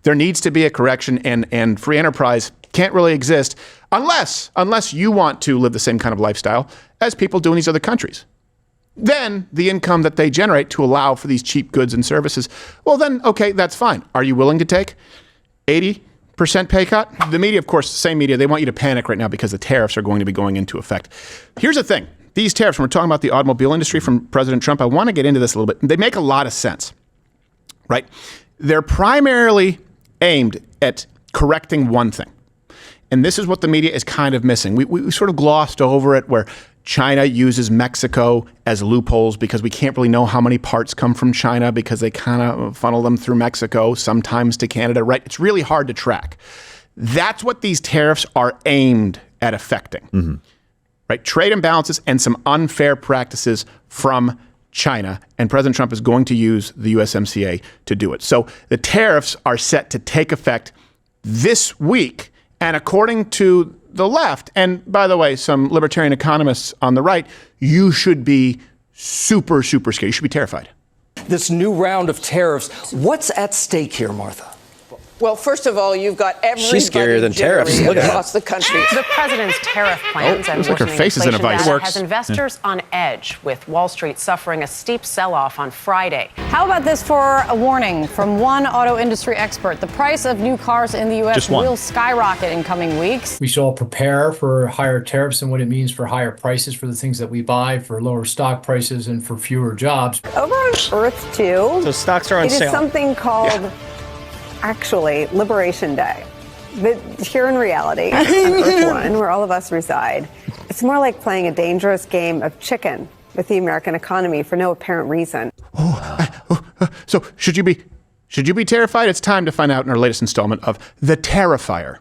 There needs to be a correction, and free enterprise can't really exist unless you want to live the same kind of lifestyle as people do in these other countries. Then the income that they generate to allow for these cheap goods and services, well then, okay, that's fine. Are you willing to take 80% pay cut? The media, of course, the same media, they want you to panic right now because the tariffs are going to be going into effect. Here's the thing. These tariffs, when we're talking about the automobile industry from President Trump, I want to get into this a little bit. They make a lot of sense, right? They're primarily aimed at correcting one thing. And this is what the media is kind of missing. We sort of glossed over it where China uses Mexico as loopholes because we can't really know how many parts come from China because they kind of funnel them through Mexico, sometimes to Canada, right? It's really hard to track. That's what these tariffs are aimed at affecting, right? Trade imbalances and some unfair practices from China, and President Trump is going to use the USMCA to do it. So the tariffs are set to take effect this week, and according to the left, and by the way, some libertarian economists on the right, you should be super, super scared. You should be terrified. This new round of tariffs, what's at stake here, Martha? Well, first of all, you've got everybody She's scarier than tariffs. Look at across the country. The president's tariff plans and looks like her worsening face is in a inflation vice. data Works. has investors on edge, with Wall Street suffering a steep sell-off on Friday. How about this for a warning from one auto industry expert? The price of new cars in the U.S. will skyrocket in coming weeks. We should all prepare for higher tariffs and what it means for higher prices for the things that we buy, for lower stock prices, and for fewer jobs. Over on Earth 2, So stocks are on it is sale. something called, actually, Liberation Day. But here in reality, on Earth 1, where all of us reside, it's more like playing a dangerous game of chicken with the American economy for no apparent reason. So should you be terrified? It's time to find out in our latest installment of The Terrifier.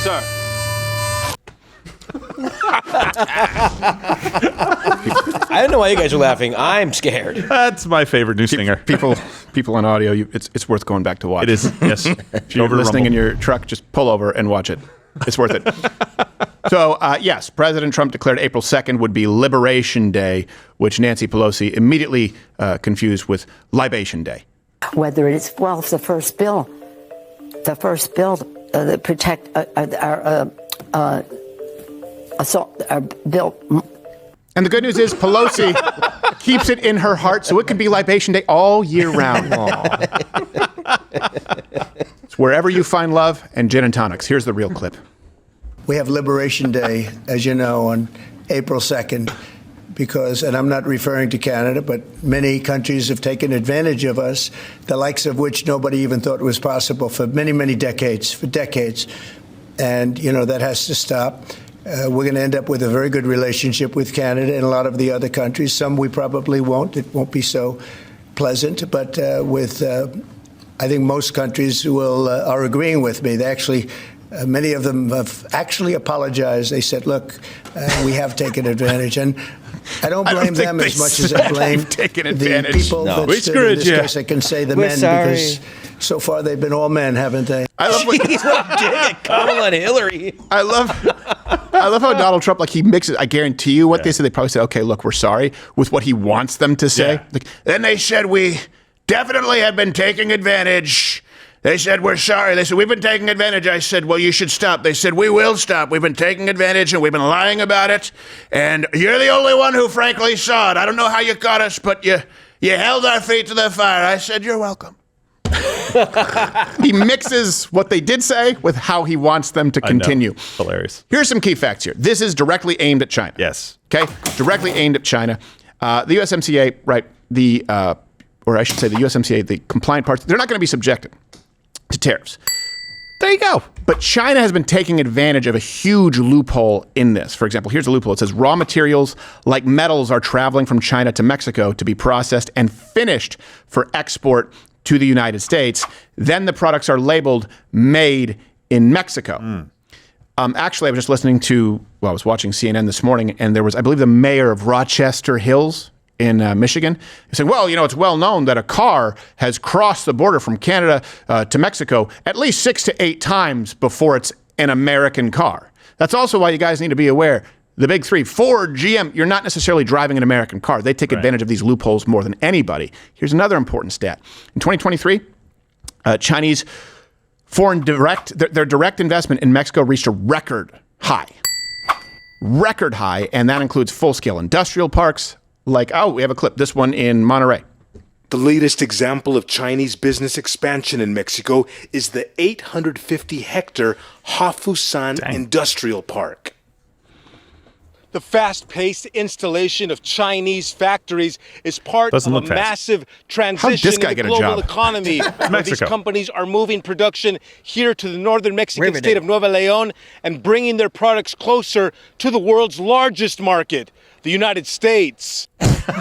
Sir. I don't know why you guys are laughing. I'm scared. That's my favorite new singer. People on audio, it's worth going back to watch. It is, yes. If you're listening in your truck, just pull over and watch it. It's worth it. So, yes, President Trump declared April 2nd would be Liberation Day, which Nancy Pelosi immediately confused with Libation Day. Whether it's, well, it's the first bill that protect our bill. And the good news is Pelosi keeps it in her heart, so it could be Libation Day all year round. It's wherever you find love and gin and tonics. Here's the real clip. We have Liberation Day, as you know, on April 2nd, because, and I'm not referring to Canada, but many countries have taken advantage of us, the likes of which nobody even thought was possible for many, many decades, And, you know, that has to stop. We're going to end up with a very good relationship with Canada and a lot of the other countries. Some we probably won't. It won't be so pleasant. But I think most countries are agreeing with me. They actually, many of them have actually apologized. They said, look, we have taken advantage. And I don't blame them as much as I blame the people that stood in this case. I can say the men because so far they've been all men, haven't they? I love what Kamala and Hillary. I love how Donald Trump, like, he mixes. I guarantee you what they said. They probably say, okay, look, we're sorry, with what he wants them to say. Like, then they said, we definitely have been taking advantage. They said, we're sorry. They said, we've been taking advantage. I said, well, you should stop. They said, we will stop. We've been taking advantage and we've been lying about it. And you're the only one who frankly saw it. I don't know how you caught us, but you held our feet to the fire. I said, you're welcome. He mixes what they did say with how he wants them to continue. Hilarious. Here's some key facts here. This is directly aimed at China. Yes. Okay? Directly aimed at China. The USMCA, right, or I should say the USMCA, the compliant parts, they're not going to be subjected to tariffs. There you go. But China has been taking advantage of a huge loophole in this. For example, here's a loophole. It says raw materials like metals are traveling from China to Mexico to be processed and finished for export to the United States. Then the products are labeled made in Mexico. Actually, I was just listening to, I was watching CNN this morning, and there was, I believe, the mayor of Rochester Hills in Michigan. He said, well, you know, it's well known that a car has crossed the border from Canada to Mexico at least 6 to 8 times before it's an American car. That's also why you guys need to be aware The big three, Ford, GM, you're not necessarily driving an American car. They take advantage of these loopholes more than anybody. Here's another important stat. In 2023, Chinese foreign their direct investment in Mexico reached a record high. Record high, and that includes full-scale industrial parks like, we have a clip, this one in Monterrey. The latest example of Chinese business expansion in Mexico is the 850-hectare Hafusan Industrial Park. The fast-paced installation of Chinese factories is part of a massive transition in the global economy. These companies are moving production here to the northern Mexican state of Nuevo León and bringing their products closer to the world's largest market, the United States. It's like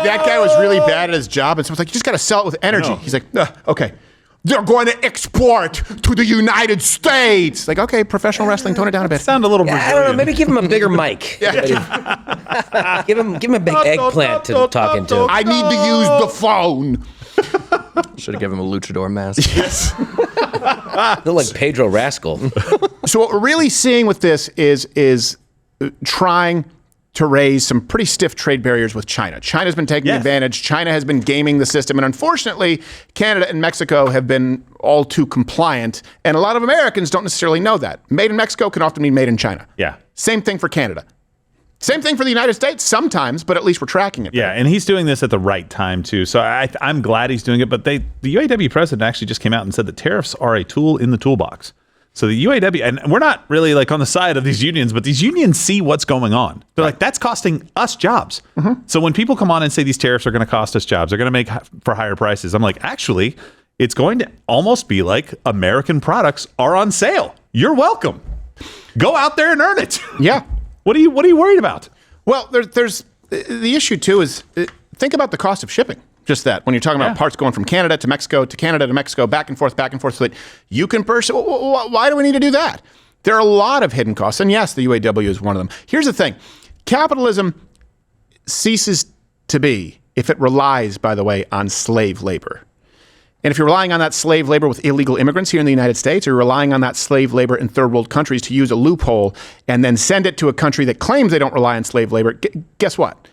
that guy was really bad at his job, and someone's like, you just got to sell it with energy. He's like, okay. They're going to export to the United States. Like, okay, professional wrestling, tone it down a bit. Sound a little Brazilian. I don't know, maybe give him a bigger mic. Give him a big eggplant to talk into. I need to use the phone. Should have given him a luchador mask. Yes. They're like Pedro Rascal. So what we're really seeing with this is trying to raise some pretty stiff trade barriers with China. China's been taking advantage. China has been gaming the system. And unfortunately, Canada and Mexico have been all too compliant. And a lot of Americans don't necessarily know that. Made in Mexico can often mean made in China. Yeah. Same thing for Canada. Same thing for the United States sometimes, but at least we're tracking it. Yeah, and he's doing this at the right time, too. So I'm glad he's doing it. But the UAW president actually just came out and said that tariffs are a tool in the toolbox. So the UAW, and we're not really like on the side of these unions, but these unions see what's going on. They're like, that's costing us jobs. Mm-hmm. So when people come on and say these tariffs are going to cost us jobs, they're going to make for higher prices, I'm like, actually, it's going to almost be like American products are on sale. You're welcome. Go out there and earn it. Yeah. What are you worried about? Well, there's the issue, too, is think about the cost of shipping. Just that. When you're talking about parts going from Canada to Mexico, back and forth, so that you can purchase. Why do we need to do that? There are a lot of hidden costs. And yes, the UAW is one of them. Here's the thing. Capitalism ceases to be if it relies, by the way, on slave labor. And if you're relying on that slave labor with illegal immigrants here in the United States, or you're relying on that slave labor in third world countries to use a loophole and then send it to a country that claims they don't rely on slave labor, guess what?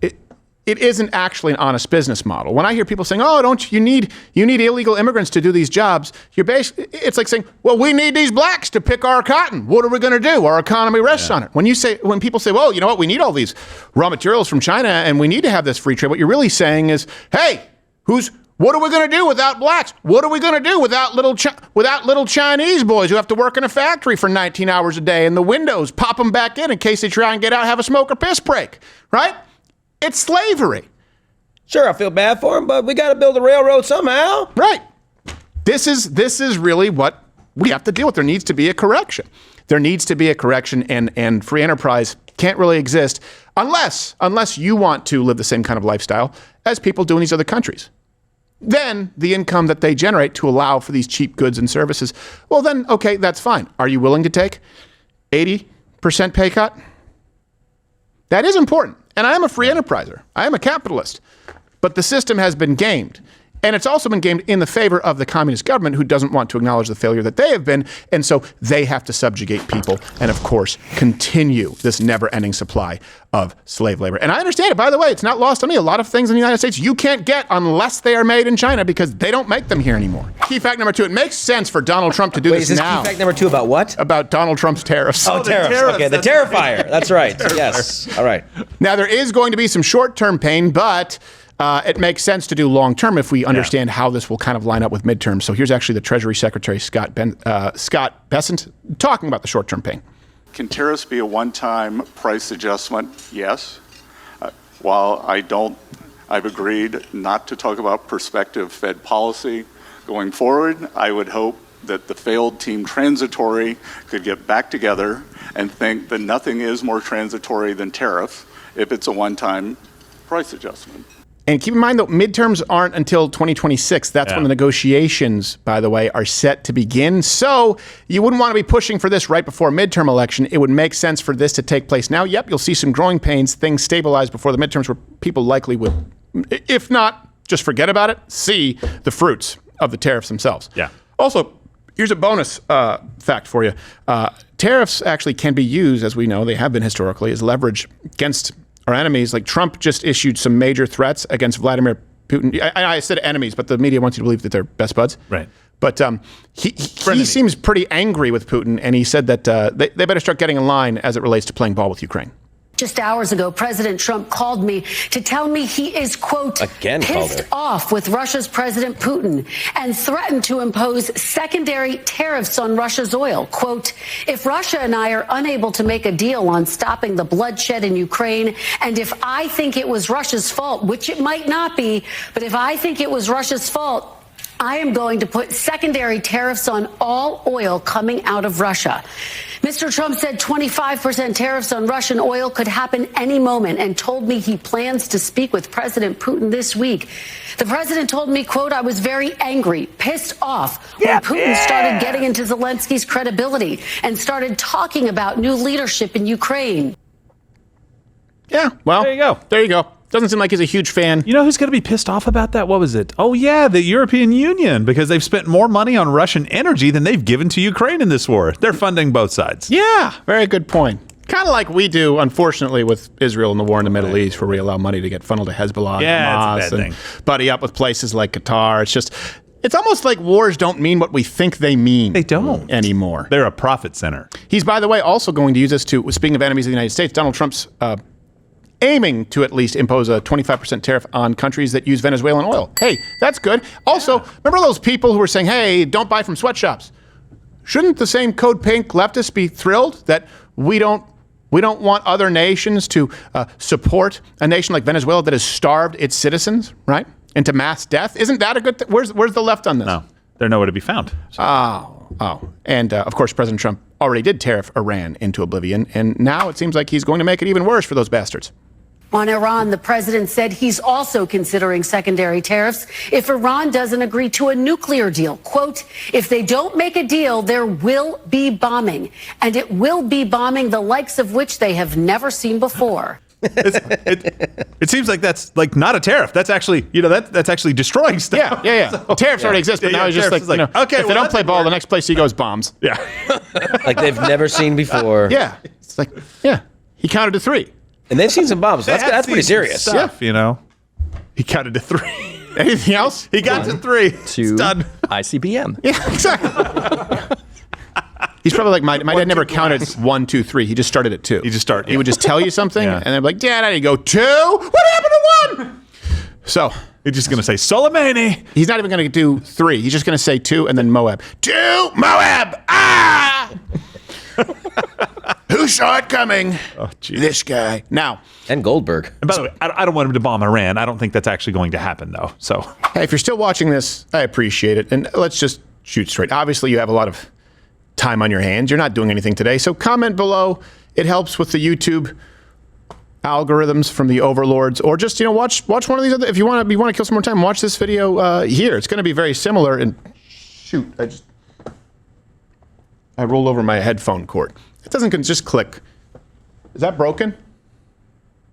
It isn't actually an honest business model. When I hear people saying, don't you need illegal immigrants to do these jobs, it's like saying, well, we need these blacks to pick our cotton. What are we going to do? Our economy rests on it. When people say, well, you know what, we need all these raw materials from China and we need to have this free trade, what you're really saying is, hey, what are we going to do without blacks? What are we going to do without little Chinese boys who have to work in a factory for 19 hours a day and the windows, pop them back in case they try and get out, have a smoke or piss break, right? It's slavery. Sure, I feel bad for him, but we got to build a railroad somehow. Right. This is really what we have to deal with. There needs to be a correction. And free enterprise can't really exist unless you want to live the same kind of lifestyle as people do in these other countries. Then the income that they generate to allow for these cheap goods and services, well then, okay, that's fine. Are you willing to take 80% pay cut? That is important. And I am a free enterpriser. I am a capitalist. But the system has been gamed. And it's also been gamed in the favor of the communist government who doesn't want to acknowledge the failure that they have been. And so they have to subjugate people and, of course, continue this never-ending supply of slave labor. And I understand it. By the way, it's not lost on me. A lot of things in the United States you can't get unless they are made in China because they don't make them here anymore. Key fact number 2, it makes sense for Donald Trump to do this now. Key fact number 2 about what? About Donald Trump's tariffs. Oh, tariffs. Okay, the Terrifier. That's right. Yes. All right. Now, there is going to be some short-term pain, but it makes sense to do long-term if we understand how this will kind of line up with midterms. So here's actually the Treasury Secretary, Scott Bessent, talking about the short-term pain. Can tariffs be a one-time price adjustment? Yes. While I've agreed not to talk about prospective Fed policy going forward, I would hope that the failed team transitory could get back together and think that nothing is more transitory than tariffs if it's a one-time price adjustment. And keep in mind, though, midterms aren't until 2026. That's when the negotiations, by the way, are set to begin. So you wouldn't want to be pushing for this right before a midterm election. It would make sense for this to take place now. Yep, you'll see some growing pains, things stabilize before the midterms where people likely would, if not just forget about it, see the fruits of the tariffs themselves. Yeah. Also, here's a bonus fact for you. tariffs actually can be used, as we know, they have been historically, as leverage against our enemies. Like Trump just issued some major threats against Vladimir Putin. I said enemies, but the media wants you to believe that they're best buds. Right. But he seems pretty angry with Putin, and he said that they better start getting in line as it relates to playing ball with Ukraine. Just hours ago, President Trump called me to tell me he is, quote, pissed off with Russia's President Putin and threatened to impose secondary tariffs on Russia's oil. Quote, if Russia and I are unable to make a deal on stopping the bloodshed in Ukraine, and if I think it was Russia's fault, which it might not be, but if I think it was Russia's fault, I am going to put secondary tariffs on all oil coming out of Russia. Mr. Trump said 25% tariffs on Russian oil could happen any moment and told me he plans to speak with President Putin this week. The president told me, quote, I was very angry, pissed off when Putin started getting into Zelensky's credibility and started talking about new leadership in Ukraine. Yeah, well, there you go. Doesn't seem like he's a huge fan. You know who's going to be pissed off about that? What was it? Oh, yeah, the European Union, because they've spent more money on Russian energy than they've given to Ukraine in this war. They're funding both sides. Yeah, very good point. Kind of like we do, unfortunately, with Israel and the war in the Middle East, where we allow money to get funneled to Hezbollah and Hamas and buddy up with places like Qatar. It's almost like wars don't mean what we think they mean. They don't anymore. They're a profit center. He's, by the way, also going to use this to, speaking of enemies of the United States, Donald Trump's aiming to at least impose a 25% tariff on countries that use Venezuelan oil. Hey, that's good. Also, remember those people who were saying, hey, don't buy from sweatshops? Shouldn't the same code pink leftists be thrilled that we don't want other nations to support a nation like Venezuela that has starved its citizens, right, into mass death? Isn't that a good thing? Where's the left on this? No, they're nowhere to be found. So. Oh. And, of course, President Trump already did tariff Iran into oblivion, and now it seems like he's going to make it even worse for those bastards. On Iran, the president said he's also considering secondary tariffs if Iran doesn't agree to a nuclear deal. Quote, if they don't make a deal, there will be bombing, and it will be bombing the likes of which they have never seen before. It seems like that's like not a tariff. That's actually, that's actually destroying stuff. Yeah. So, tariffs already exist, but now he's just like, okay, if they don't play ball, the next place he goes bombs. Yeah. Like they've never seen before. Yeah. It's like, he counted to 3. And they've seen some bombs. So that's pretty serious. Stuff, He counted to 3. Anything else? He got to 3. 2. Done. ICBM. Yeah, exactly. He's probably like, my dad never counted 1, 2, 3. He just started at 2. He just started. He would just tell you something, and then be like, Dad, I didn't go 2. What happened to 1? So he's just going to say Soleimani. He's not even going to do 3. He's just going to say 2 and then Moab. 2, Moab. Ah! Who saw it coming? Oh, geez. This guy. Now. And Goldberg. And by the way, I don't want him to bomb Iran. I don't think that's actually going to happen, though. So, hey, if you're still watching this, I appreciate it. And let's just shoot straight. Obviously, you have a lot of time on your hands. You're not doing anything today. So comment below. It helps with the YouTube algorithms from the overlords. Or just, watch one of these other. If you want to kill some more time, watch this video here. It's going to be very similar. And shoot, I rolled over my headphone cord. It doesn't just click. Is that broken?